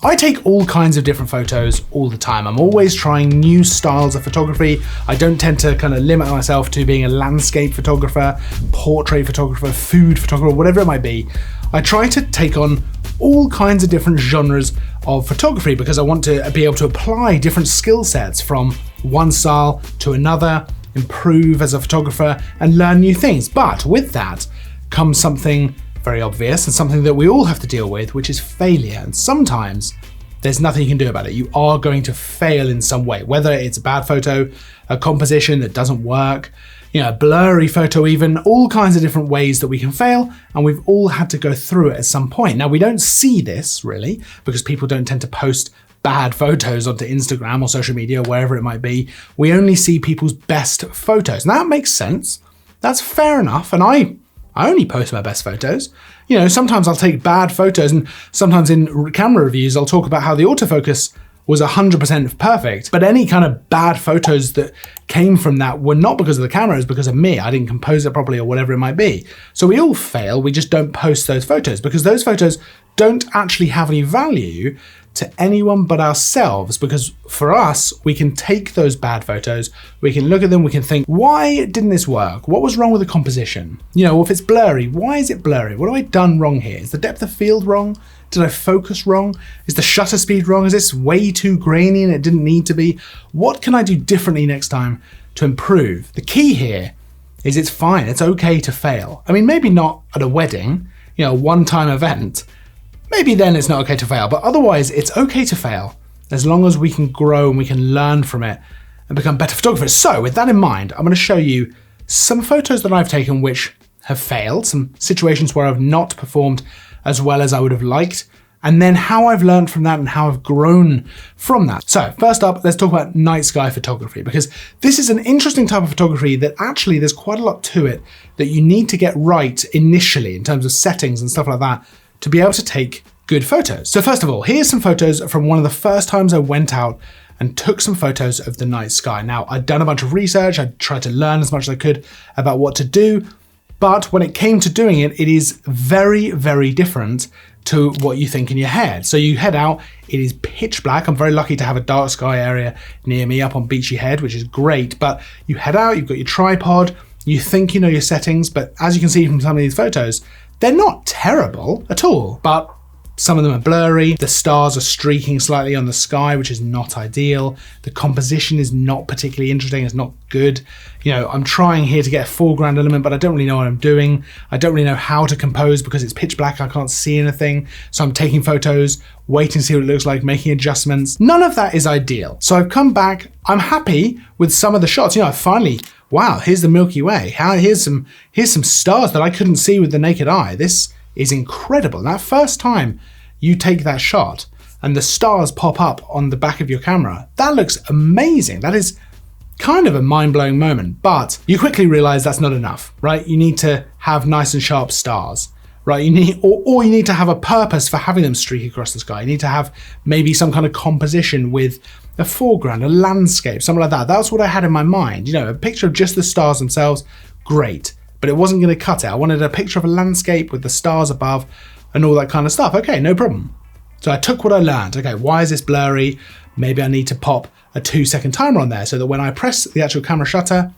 I take all kinds of different photos all the time. I'm always trying new styles of photography. I don't tend to kind of limit myself to being a landscape photographer, portrait photographer, food photographer, whatever it might be. I try to take on all kinds of different genres of photography because I want to be able to apply different skill sets from one style to another, improve as a photographer and learn new things. But with that comes something very obvious and something that we all have to deal with, which is failure. And sometimes there's nothing you can do about it. You are going to fail in some way, whether it's a bad photo, a composition that doesn't work, a blurry photo even, all kinds of different ways that we can fail, and we've all had to go through it at some point. Now, we don't see this really because people don't tend to post bad photos onto Instagram or social media or wherever it might be. We only see people's best photos. And that makes sense. That's fair enough. And I only post my best photos. Sometimes I'll take bad photos, and sometimes in camera reviews, I'll talk about how the autofocus was 100% perfect, but any kind of bad photos that came from that were not because of the camera, it was because of me. I didn't compose it properly or whatever it might be. So we all fail, we just don't post those photos because those photos don't actually have any value to anyone but ourselves, because for us, we can take those bad photos, we can look at them, we can think, why didn't this work? What was wrong with the composition? If it's blurry, why is it blurry? What have I done wrong here? Is the depth of field wrong? Did I focus wrong? Is the shutter speed wrong? Is this way too grainy and it didn't need to be? What can I do differently next time to improve? The key here is it's fine, it's okay to fail. Maybe not at a wedding, a one-time event, maybe then it's not okay to fail, but otherwise it's okay to fail as long as we can grow and we can learn from it and become better photographers. So with that in mind, I'm going to show you some photos that I've taken which have failed, some situations where I've not performed as well as I would have liked, and then how I've learned from that and how I've grown from that. So first up, let's talk about night sky photography, because this is an interesting type of photography that actually there's quite a lot to it that you need to get right initially in terms of settings and stuff like that to be able to take good photos. So first of all, here's some photos from one of the first times I went out and took some photos of the night sky. Now, I'd done a bunch of research, I tried to learn as much as I could about what to do, but when it came to doing it, it is very, very different to what you think in your head. So you head out, it is pitch black. I'm very lucky to have a dark sky area near me up on Beachy Head, which is great, but you head out, you've got your tripod, you think you know your settings, but as you can see from some of these photos, they're not terrible at all, but some of them are blurry, the stars are streaking slightly on the sky, which is not ideal. The composition is not particularly interesting, it's not good. I'm trying here to get a foreground element, but I don't really know what I'm doing. I don't really know how to compose because it's pitch black, I can't see anything. So I'm taking photos, waiting to see what it looks like, making adjustments. None of that is ideal. So I've come back, I'm happy with some of the shots. Finally, wow, here's the Milky Way. Here's some stars that I couldn't see with the naked eye. This is incredible. That first time you take that shot and the stars pop up on the back of your camera, that looks amazing. That is kind of a mind-blowing moment, but you quickly realize that's not enough, right? You need to have nice and sharp stars, right? You need to have a purpose for having them streak across the sky. You need to have maybe some kind of composition with a foreground, a landscape, something like that. That's what I had in my mind. A picture of just the stars themselves, great. But it wasn't going to cut it. I wanted a picture of a landscape with the stars above and all that kind of stuff. Okay, no problem. So I took what I learned. Okay, why is this blurry? Maybe I need to pop a 2-second timer on there so that when I press the actual camera shutter,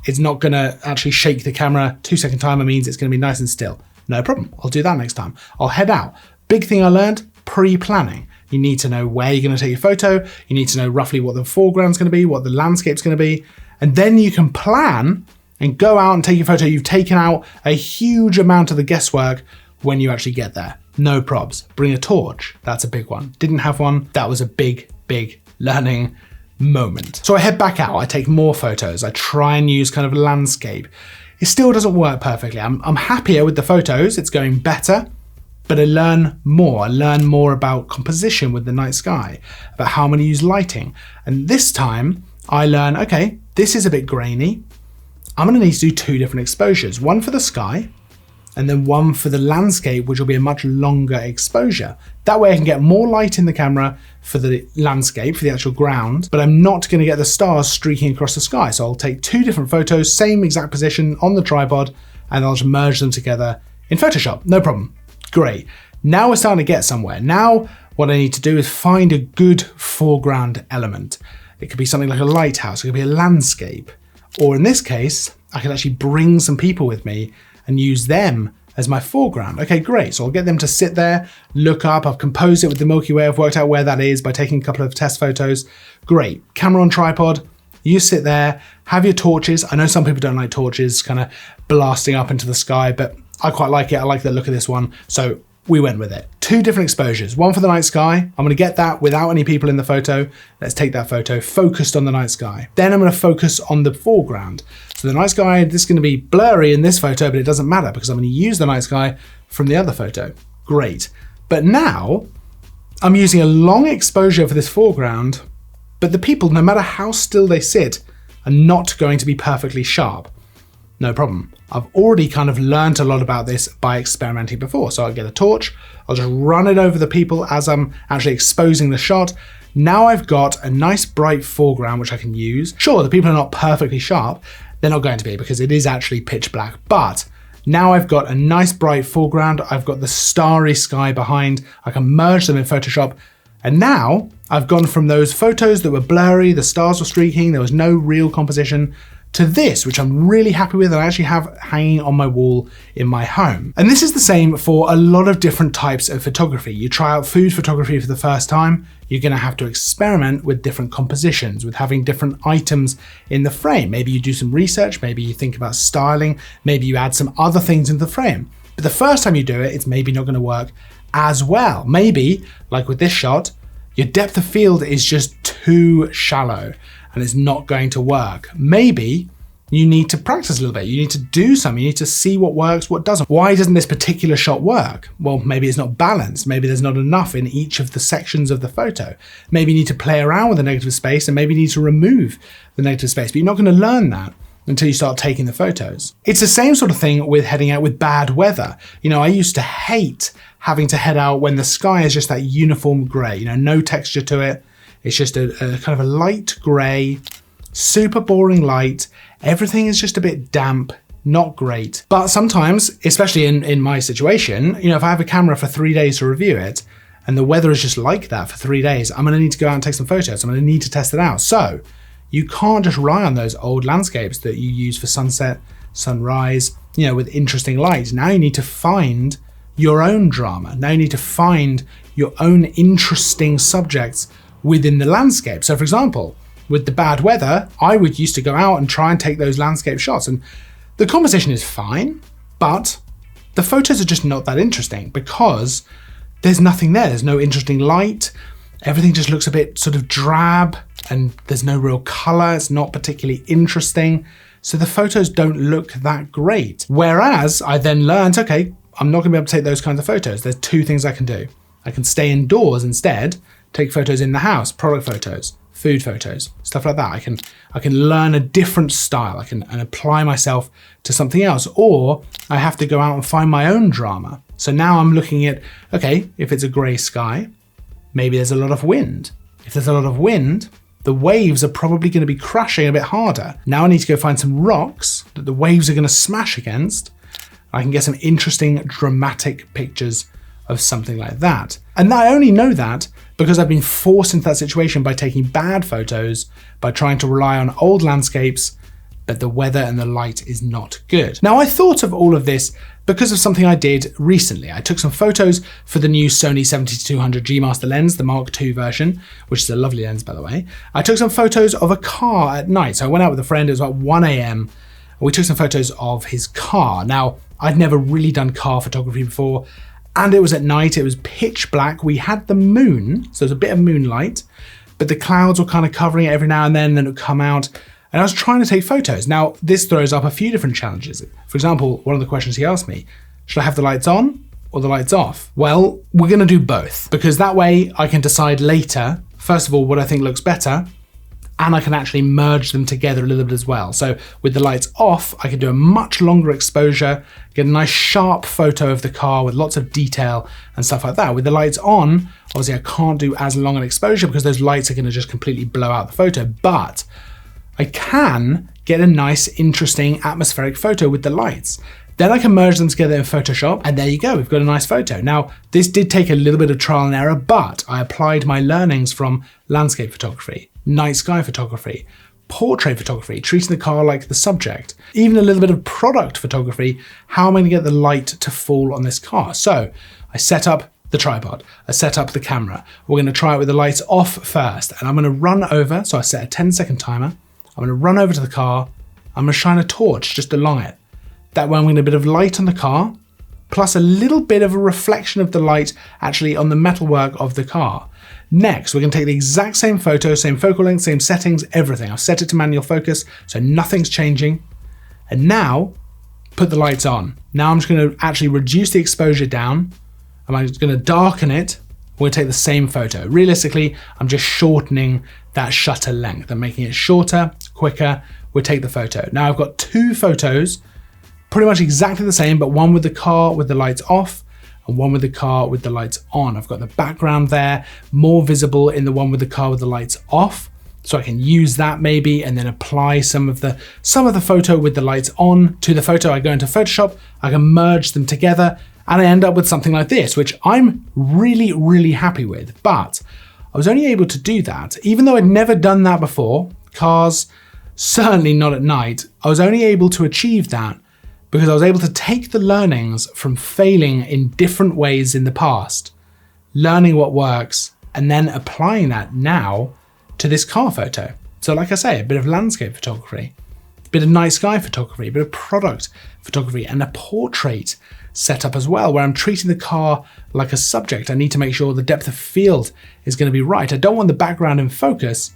it's not going to actually shake the camera. 2-second timer means it's going to be nice and still. No problem. I'll do that next time. I'll head out. Big thing I learned, pre-planning. You need to know where you're going to take your photo. You need to know roughly what the foreground's going to be, what the landscape's going to be, and then you can plan and go out and take your photo. You've taken out a huge amount of the guesswork when you actually get there. No probs. Bring a torch. That's a big one. Didn't have one. That was a big, big learning moment. So I head back out. I take more photos. I try and use kind of landscape. It still doesn't work perfectly. I'm happier with the photos. It's going better, but I learn more. I learn more about composition with the night sky, about how I'm going to use lighting. And this time I learn, okay, this is a bit grainy. I'm going to need to do 2 different exposures, one for the sky and then one for the landscape, which will be a much longer exposure. That way I can get more light in the camera for the landscape, for the actual ground, but I'm not going to get the stars streaking across the sky. So I'll take 2 different photos, same exact position on the tripod, and I'll just merge them together in Photoshop. No problem. Great. Now we're starting to get somewhere. Now what I need to do is find a good foreground element. It could be something like a lighthouse, it could be a landscape, or in this case, I can actually bring some people with me and use them as my foreground. Okay, great. So I'll get them to sit there, look up. I've composed it with the Milky Way. I've worked out where that is by taking a couple of test photos. Great. Camera on tripod. You sit there, have your torches. I know some people don't like torches kind of blasting up into the sky, but I quite like it. I like the look of this one. So we went with it. 2 different exposures, one for the night sky. I'm gonna get that without any people in the photo. Let's take that photo focused on the night sky. Then I'm gonna focus on the foreground. So the night sky, this is gonna be blurry in this photo, but it doesn't matter because I'm gonna use the night sky from the other photo. Great. But now I'm using a long exposure for this foreground, but the people, no matter how still they sit, are not going to be perfectly sharp. No problem. I've already kind of learned a lot about this by experimenting before. So I'll get a torch, I'll just run it over the people as I'm actually exposing the shot. Now I've got a nice bright foreground which I can use. Sure, the people are not perfectly sharp. They're not going to be because it is actually pitch black, but now I've got a nice bright foreground. I've got the starry sky behind. I can merge them in Photoshop. And now I've gone from those photos that were blurry, the stars were streaking, there was no real composition, to this, which I'm really happy with and I actually have hanging on my wall in my home. And this is the same for a lot of different types of photography. You try out food photography for the first time, you're gonna have to experiment with different compositions, with having different items in the frame. Maybe you do some research, maybe you think about styling, maybe you add some other things into the frame. But the first time you do it, it's maybe not gonna work as well. Maybe, like with this shot, your depth of field is just too shallow and it's not going to work. Maybe you need to practice a little bit. You need to do something. You need to see what works, what doesn't. Why doesn't this particular shot work? Well, maybe it's not balanced. Maybe there's not enough in each of the sections of the photo. Maybe you need to play around with the negative space and maybe you need to remove the negative space, but you're not going to learn that until you start taking the photos. It's the same sort of thing with heading out with bad weather. You know, I used to hate having to head out when the sky is just that uniform gray, you know, no texture to it. It's just a kind of a light gray, super boring light. Everything is just a bit damp, not great. But sometimes, especially in my situation, you know, if I have a camera for 3 days to review it and the weather is just like that for 3 days, I'm gonna need to go out and take some photos. I'm gonna need to test it out. So you can't just rely on those old landscapes that you use for sunset, sunrise, you know, with interesting light. Now you need to find your own drama. Now you need to find your own interesting subjects within the landscape. So for example, with the bad weather, I would used to go out and try and take those landscape shots and the composition is fine, but the photos are just not that interesting because there's nothing there. There's no interesting light. Everything just looks a bit sort of drab and there's no real color. It's not particularly interesting. So the photos don't look that great. Whereas I then learned, okay, I'm not gonna be able to take those kinds of photos. There's 2 things I can do. I can stay indoors instead, take photos in the house, product photos, food photos, stuff like that. I can learn a different style. I can apply myself to something else, or I have to go out and find my own drama. So now I'm looking at, okay, if it's a gray sky, maybe there's a lot of wind. If there's a lot of wind, the waves are probably going to be crashing a bit harder. Now I need to go find some rocks that the waves are going to smash against. I can get some interesting dramatic pictures of something like that. And I only know that because I've been forced into that situation by taking bad photos, by trying to rely on old landscapes, but the weather and the light is not good. Now I thought of all of this because of something I did recently. I took some photos for the new Sony 70-200 G Master lens, the Mark II version, which is a lovely lens by the way. I took some photos of a car at night. So I went out with a friend, it was about 1 a.m. We took some photos of his car. Now, I'd never really done car photography before, and it was at night, it was pitch black. We had the moon, so there's a bit of moonlight, but the clouds were kind of covering it every now and then it would come out. And I was trying to take photos. Now, this throws up a few different challenges. For example, one of the questions he asked me, should I have the lights on or the lights off? Well, we're gonna do both, because that way I can decide later, first of all, what I think looks better, and I can actually merge them together a little bit as well. So with the lights off, I can do a much longer exposure, get a nice sharp photo of the car with lots of detail and stuff like that. With the lights on, obviously I can't do as long an exposure because those lights are gonna just completely blow out the photo, but I can get a nice, interesting atmospheric photo with the lights. Then I can merge them together in Photoshop, and there you go, we've got a nice photo. Now, this did take a little bit of trial and error, but I applied my learnings from landscape photography, night sky photography, portrait photography, treating the car like the subject, even a little bit of product photography. How am I gonna get the light to fall on this car? So I set up the tripod, I set up the camera. We're gonna try it with the lights off first, and I'm gonna run over, so I set a 10-second timer. I'm gonna run over to the car, I'm gonna shine a torch just along it. That way I'm going to get a bit of light on the car, plus a little bit of a reflection of the light actually on the metalwork of the car. Next, we're going to take the exact same photo, same focal length, same settings, everything. I've set it to manual focus, so nothing's changing. And now, put the lights on. Now I'm just going to actually reduce the exposure down. I'm just going to darken it. We're going to take the same photo. Realistically, I'm just shortening that shutter length. I'm making it shorter, quicker. We'll take the photo. Now I've got two photos, pretty much exactly the same, but one with the car with the lights off and one with the car with the lights on. I've got the background there, more visible in the one with the car with the lights off. So I can use that maybe and then apply some of the photo with the lights on to the photo. I go into Photoshop, I can merge them together, and I end up with something like this, which I'm really, really happy with. But I was only able to do that, even though I'd never done that before, cars, certainly not at night, I was only able to achieve that because I was able to take the learnings from failing in different ways in the past, learning what works, and then applying that now to this car photo. So like I say, a bit of landscape photography, a bit of night sky photography, a bit of product photography, and a portrait setup as well, where I'm treating the car like a subject. I need to make sure the depth of field is going to be right. I don't want the background in focus,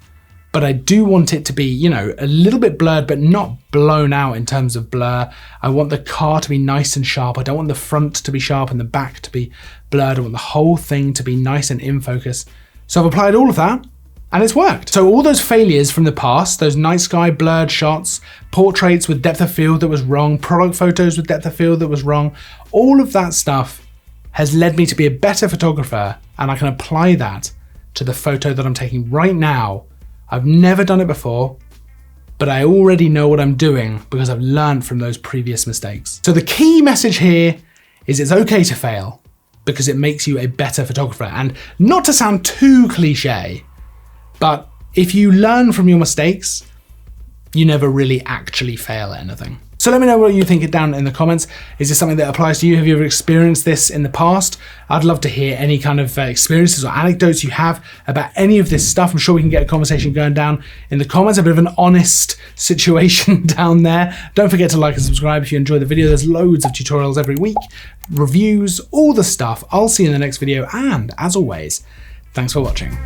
but I do want it to be, you know, a little bit blurred, but not blown out in terms of blur. I want the car to be nice and sharp. I don't want the front to be sharp and the back to be blurred. I want the whole thing to be nice and in focus. So I've applied all of that and it's worked. So all those failures from the past, those night sky blurred shots, portraits with depth of field that was wrong, product photos with depth of field that was wrong, all of that stuff has led me to be a better photographer, and I can apply that to the photo that I'm taking right now. I've never done it before, but I already know what I'm doing because I've learned from those previous mistakes. So the key message here is it's okay to fail because it makes you a better photographer. And not to sound too cliche, but if you learn from your mistakes, you never really actually fail at anything. So let me know what you think down in the comments. Is this something that applies to you? Have you ever experienced this in the past? I'd love to hear any kind of experiences or anecdotes you have about any of this stuff. I'm sure we can get a conversation going down in the comments, a bit of an honest situation down there. Don't forget to like and subscribe if you enjoy the video. There's loads of tutorials every week, reviews, all the stuff. I'll see you in the next video. And as always, thanks for watching.